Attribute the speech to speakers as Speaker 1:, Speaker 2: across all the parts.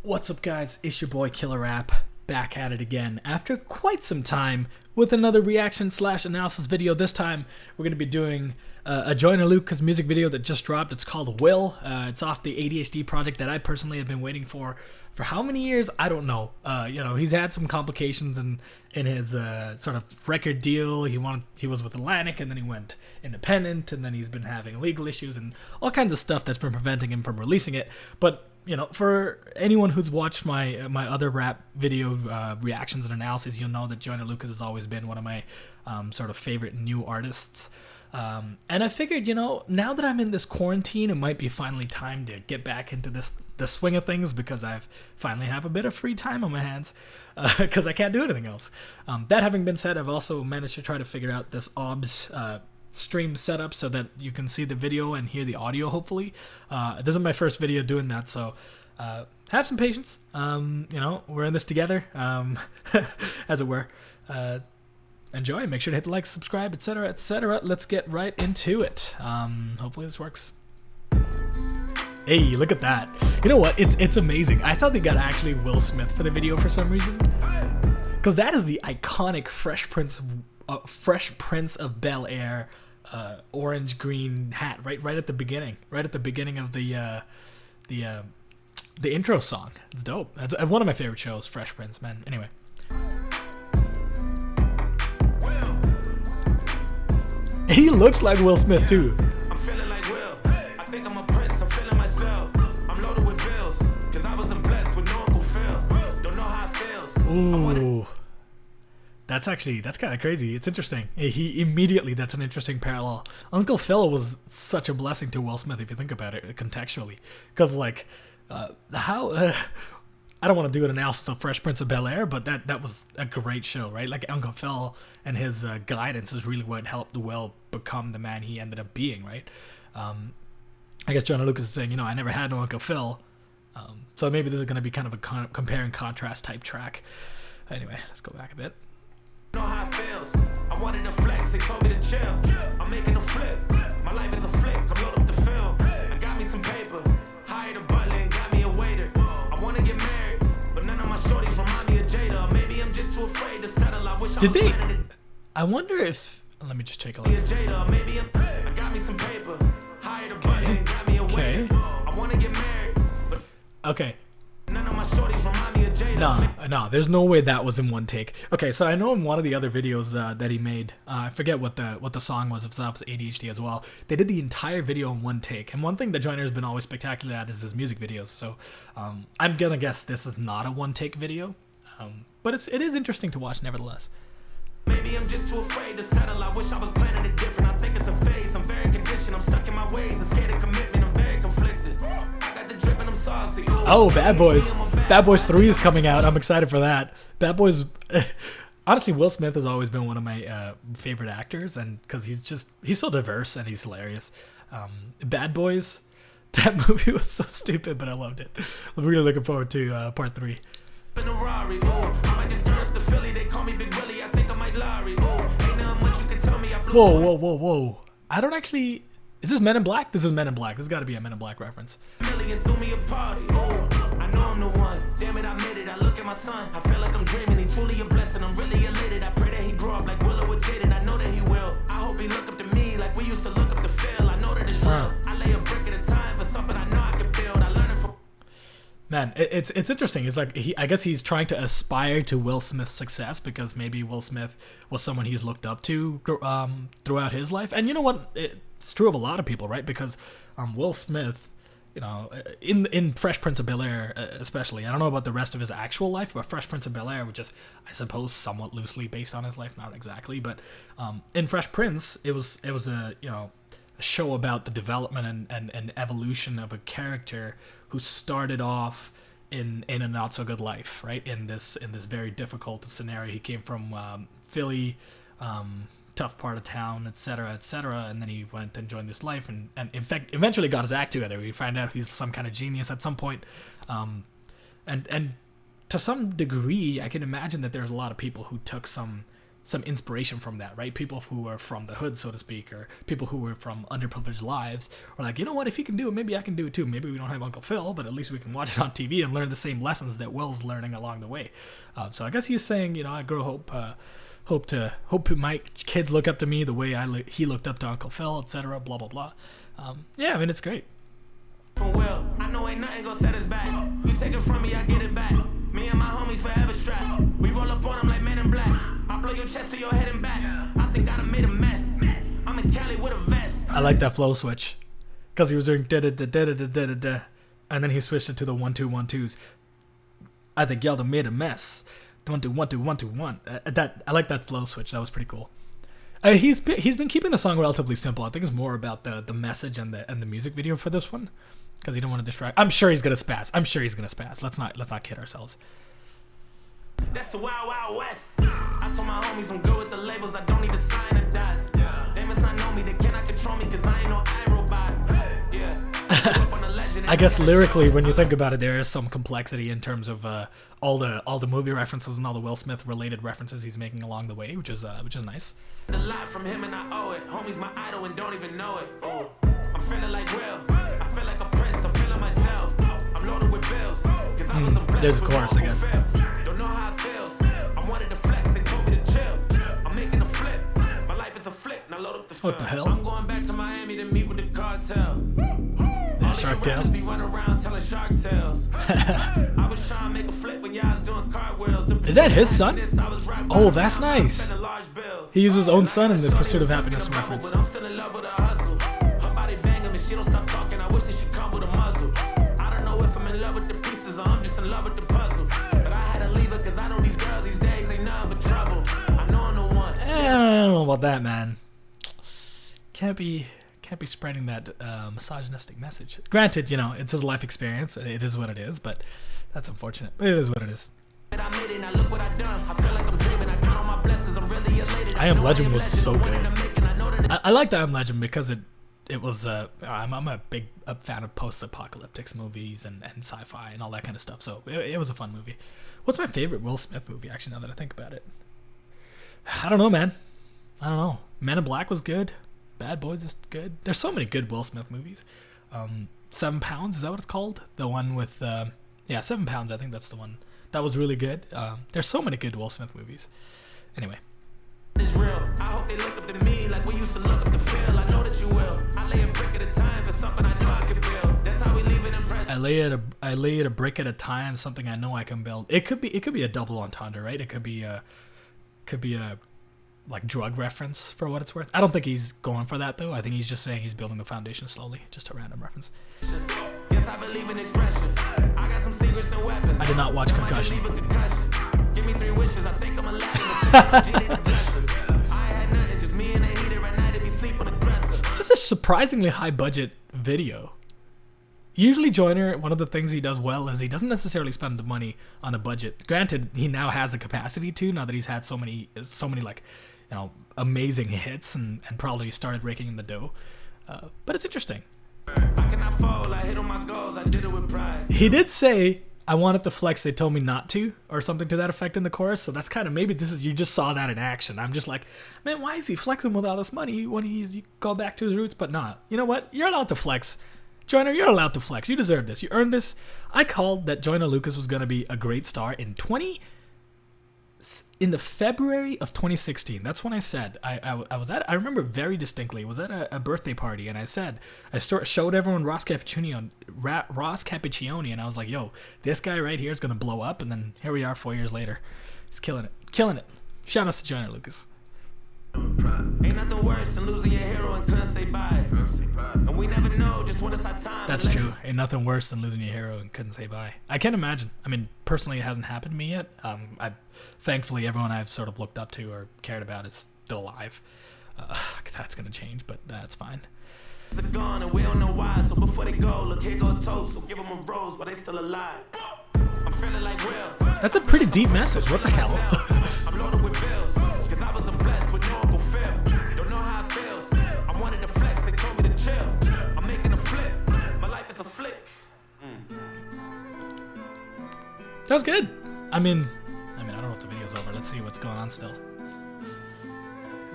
Speaker 1: What's up, guys? It's your boy Killer App, back at it again after quite some time with another reaction slash analysis video. This time we're going to be doing a Joyner Lucas music video that just dropped. It's called Will. It's off the ADHD project that I personally have been waiting for how many years? I don't know. He's had some complications in his sort of record deal. He was with Atlantic, and then he went independent, and then he's been having legal issues and all kinds of stuff that's been preventing him from releasing it. But for anyone who's watched my other rap video reactions and analyses, you'll know that Joyner Lucas has always been one of my sort of favorite new artists. And I figured, now that I'm in this quarantine, it might be finally time to get back into the swing of things, because I've finally have a bit of free time on my hands, because I can't do anything else. That having been said, I've also managed to try to figure out this OBS stream setup so that you can see the video and hear the audio, hopefully. This is my first video doing that, so have some patience. We're in this together, as it were. Enjoy. Make sure to hit the like, subscribe, etc., etc. Let's get right into it. Hopefully this works. Hey, look at that. You know what? It's amazing. I thought they got actually Will Smith for the video for some reason, because that is the iconic Fresh Prince of Bel-Air orange green hat right at the beginning of the intro song. It's dope. That's one of my favorite shows, Fresh Prince, man. Anyway, he looks like Will Smith too.
Speaker 2: I'm feeling like Will. I think I'm a prince. I'm feeling myself. I'm loaded with bills, cause I wasn't blessed with no Uncle Phil. Don't know how it feels.
Speaker 1: Ooh, that's kind of crazy. It's interesting. That's an interesting parallel. Uncle Phil was such a blessing to Will Smith if you think about it contextually, because I don't want to do an analysis of Fresh Prince of Bel-Air, but that was a great show, right? Like, Uncle Phil and his guidance is really what helped Will become the man he ended up being, right? I guess Joyner Lucas is saying, I never had no Uncle Phil, so maybe this is going to be kind of a compare and contrast type track. Anyway, let's go back a bit.
Speaker 2: Know how it feels. I wanted to flex. They told me to chill. I'm making a flip. My life is a flick. I'm loaded up the film. I got me some paper. Hired a butler and got me a waiter. I want to get married, but none of my shorties remind me of Jada. Maybe I'm just too afraid to settle. I wish
Speaker 1: Did they? I wonder if. Let me just take a look.
Speaker 2: Maybe I got me some paper. Hired a butler and got me a waiter. I want to get married, but
Speaker 1: okay.
Speaker 2: none of my shorties remind me of Jada.
Speaker 1: No, there's no way that was in one take. Okay, so I know in one of the other videos that he made, I forget what the song was, if that was ADHD as well, they did the entire video in one take. And one thing that Joyner's been always spectacular at is his music videos, so I'm gonna guess this is not a one take video, but it is interesting to watch nevertheless.
Speaker 2: Maybe I'm just too afraid to settle. I wish I was planning it different. I think it's a phase. I'm very conditioned. I'm stuck in my ways. I'm scared of commitment. I'm very conflicted. I got the drip and I'm saucy.
Speaker 1: Oh, Bad Boys. Bad Boys 3 is coming out. I'm excited for that. Bad Boys. Honestly, Will Smith has always been one of my favorite actors, and because he's so diverse and he's hilarious. Bad Boys. That movie was so stupid, but I loved it. I'm really looking forward to part 3. Whoa. I don't actually. Is this Men in Black? This is Men in Black. This has got to be a Men in Black reference.
Speaker 2: I know I'm the one. Damn it, I made it. I look at my son. I feel like I'm dreaming. He's truly a blessing. I'm really elated. I pray that he grow up like Willow with Jaden. I know that he will. I hope he look up to me like we used to look up to Phil. I know that it's real. I lay a brick at a time for something I know I can build. I learn it from.
Speaker 1: Man, it's interesting. It's like I guess he's trying to aspire to Will Smith's success, because maybe Will Smith was someone he's looked up to throughout his life. And you know what? It's true of a lot of people, right? Because Will Smith, in Fresh Prince of Bel-Air especially, I don't know about the rest of his actual life, but Fresh Prince of Bel-Air, which is, I suppose, somewhat loosely based on his life, not exactly, but in Fresh Prince, it was a a show about the development and evolution of a character who started off in a not so good life, right? In this very difficult scenario. He came from Philly, tough part of town, etc., and then he went and joined this life, and in fact eventually got his act together. We find out he's some kind of genius at some point, and to some degree I can imagine that there's a lot of people who took some some inspiration from that, right? People who were from the hood, so to speak, or people who were from underprivileged lives are like, you know what, if he can do it, maybe I can do it too. Maybe we don't have Uncle Phil, but at least we can watch it on TV and learn the same lessons that Will's learning along the way. So I guess he's saying, you know, I grow hope my kids look up to me the way he looked up to Uncle Phil, etc. Blah blah blah. Yeah, I mean, it's great.
Speaker 2: Well, I know ain't nothing gonna set us back. You take it from me, I get it back. Me and my homies forever strapped. We roll up on them like men in black. I blow your chest to your head and back. I think I done made a mess. I'm in Cali with a vest.
Speaker 1: I like that flow switch, because he was doing da da da da da da da da, and then he switched it to the 1 2 1 2s. I think y'all done made a mess. 1 2 1 2 1 2 1. I like that flow switch. That was pretty cool. He's been keeping the song relatively simple. I think it's more about the message and the music video for this one, because he don't want to distract. I'm sure he's gonna spaz. Let's not kid ourselves.
Speaker 2: That's the Wild Wild West. I told my homies I'm good with the labels. I don't need to sign a dots. They must not know me. They cannot control me because I ain't no iRobot. Yeah.
Speaker 1: I guess lyrically, when you think about it, there is some complexity in terms of all the movie references and all the Will Smith related references he's making along the way, which is nice.
Speaker 2: A lot from him and I owe it. Homie's my idol and don't even know it. Oh, I'm feeling like Will. I feel like a prince. I'm feeling myself. I'm loaded with bills. Cause I was blessed.
Speaker 1: There's a chorus, I guess.
Speaker 2: Don't know how it feels. I wanted to flex. They told me to chill. I'm making a flip. My life is a flip. Now load up the film.
Speaker 1: What the hell?
Speaker 2: I'm going back to Miami to meet with the cartel.
Speaker 1: Shark Tale.
Speaker 2: Be running around telling shark tales. I was trying to make a flip when y'all was doing cartwheels.
Speaker 1: Is that his son? Oh, that's nice. He uses his own son in the Pursuit of Happiness reference.
Speaker 2: I'm still in love with her hustle. Her body banging and she don't stop talking. I wish that she come with a muzzle. I don't know if I'm in love with the pieces or I'm just in love with the puzzle. But I had to leave her because I know these girls these days ain't nothing but trouble. I know I'm the one.
Speaker 1: I don't know about that, man. Can't be spreading that misogynistic message. Granted, you know, it's his life experience. It is what it is, but that's unfortunate. But it is what it is. I Am Legend was so good. I liked I Am Legend because it was I'm a big fan of post-apocalyptic movies and sci-fi and all that kind of stuff. So it was a fun movie. What's my favorite Will Smith movie? Actually, now that I think about it, I don't know, man. I don't know. Men in Black was good. Bad Boys is good. There's so many good Will Smith movies. 7 Pounds, is that what it's called? The one with 7 Pounds. I think that's the one. That was really good. There's so many good Will Smith movies. Anyway.
Speaker 2: It's real. I hope they look up to me like we used to look up to Phil. I know that you will. I lay a brick at a time for something I know I can build. That's how we leave it impressed.
Speaker 1: I lay it a brick at a time, something I know I can build. It could be a double entendre, right? It could be a like drug reference for what it's worth. I don't think he's going for that though. I think he's just saying he's building the foundation slowly. Just a random reference.
Speaker 2: Yes, I believe in expression. I got some secrets and weapons.
Speaker 1: I did not watch Concussion.
Speaker 2: Give me 3 wishes. I think I'm alive. I had nothing, just me and a heater at night if you sleep on aggressor.
Speaker 1: This is a surprisingly high budget video. Usually Joyner, one of the things he does well is he doesn't necessarily spend the money on a budget. Granted, he now has a capacity to, now that he's had so many like, you know, amazing hits and probably started raking in the dough. But it's interesting.
Speaker 2: I cannot fall. I hit on my goals. I did it with pride.
Speaker 1: He did say, I wanted to flex, they told me not to, or something to that effect in the chorus. So that's kind of, maybe this is, you just saw that in action. I'm just like, man, why is he flexing with all this money when he's go back to his roots? But nah, you know what? You're allowed to flex. Joyner, you're allowed to flex. You deserve this. You earned this. I called that Joyner Lucas was going to be a great star in the February of 2016. That's when I said, I remember very distinctly, it was at a birthday party, and I said, showed everyone Ross Cappuccini, and I was like, yo, this guy right here is going to blow up, and then here we are 4 years later. He's killing it. Shout out to Joyner Lucas.
Speaker 2: Ain't nothing worse than losing your hero and couldn't say bye. And we never know just when it's our time.
Speaker 1: That's true. Ain't nothing worse than losing your hero and couldn't say bye. I can't imagine. I mean, personally, it hasn't happened to me yet. Thankfully, everyone I've sort of looked up to or cared about is still alive. That's gonna change, but that's fine.
Speaker 2: They're gone and we don't know why. So before they go, look, here go a toast. So give them a rose, but they still alive. I'm feeling like Will.
Speaker 1: That's a pretty deep message. What the hell?
Speaker 2: I'm loaded with bills. Cause I wasn't blessed with no Uncle Phil. Don't know how it feels. I wanted to flex, they told me to chill. I'm making a flip. My life is a flick.
Speaker 1: That was good. I mean, I don't know if the video's over. Let's see what's going on still.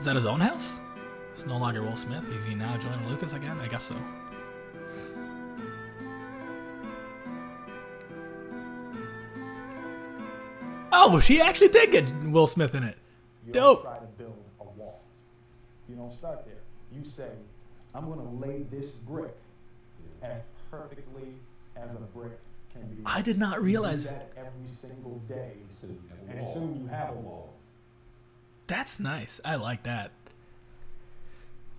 Speaker 1: Is that his own house? It's no longer Will Smith. Is he now Joyner Lucas again? I guess so. Oh, she actually did get Will Smith in it.
Speaker 3: You
Speaker 1: Dope.
Speaker 3: don't try to build a wall. You don't start there. You say, I'm going to lay this brick as perfectly as a brick can be.
Speaker 1: I did not realize.
Speaker 3: You do that every single day, and soon you have a wall.
Speaker 1: That's nice. I like that.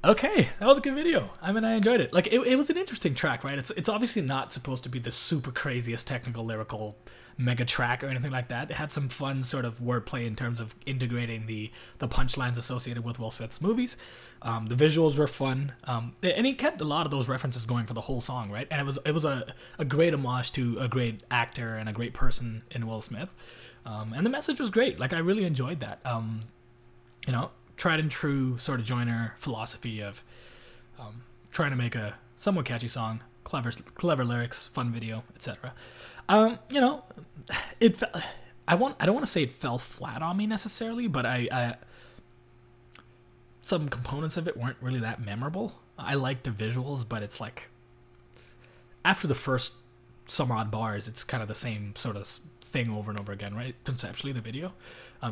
Speaker 1: Okay, that was a good video. I mean, I enjoyed it. Like, it was an interesting track, right? It's obviously not supposed to be the super craziest technical lyrical mega track or anything like that. It had some fun sort of wordplay in terms of integrating the punchlines associated with Will Smith's movies. The visuals were fun, and he kept a lot of those references going for the whole song, right? And it was a great homage to a great actor and a great person in Will Smith, and the message was great. Like, I really enjoyed that. You know, tried and true sort of Joyner philosophy of trying to make a somewhat catchy song, clever lyrics, fun video, etc. You know, I don't want to say it fell flat on me necessarily, but I some components of it weren't really that memorable. I like the visuals, but it's like after the first some odd bars, it's kind of the same sort of thing over and over again, right? Conceptually, the video,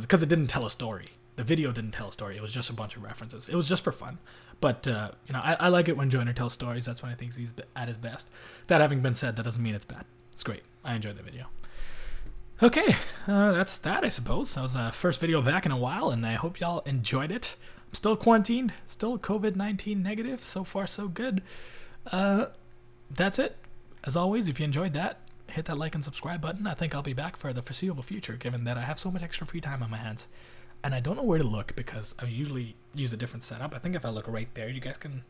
Speaker 1: because it didn't tell a story. The video didn't tell a story. It was just a bunch of references. It was just for fun. But, you know, I like it when Joyner tells stories. That's when I think he's at his best. That having been said, that doesn't mean it's bad. It's great. I enjoyed the video. Okay, that's that, I suppose. That was the first video back in a while, and I hope y'all enjoyed it. I'm still quarantined, still COVID-19 negative. So far, so good. That's it. As always, if you enjoyed that, hit that like and subscribe button. I think I'll be back for the foreseeable future, given that I have so much extra free time on my hands. And I don't know where to look because I usually use a different setup. I think if I look right there, you guys can...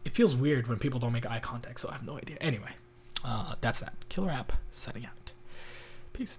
Speaker 1: It feels weird when people don't make eye contact, so I have no idea. Anyway, that's that. Killer App, setting out. Peace.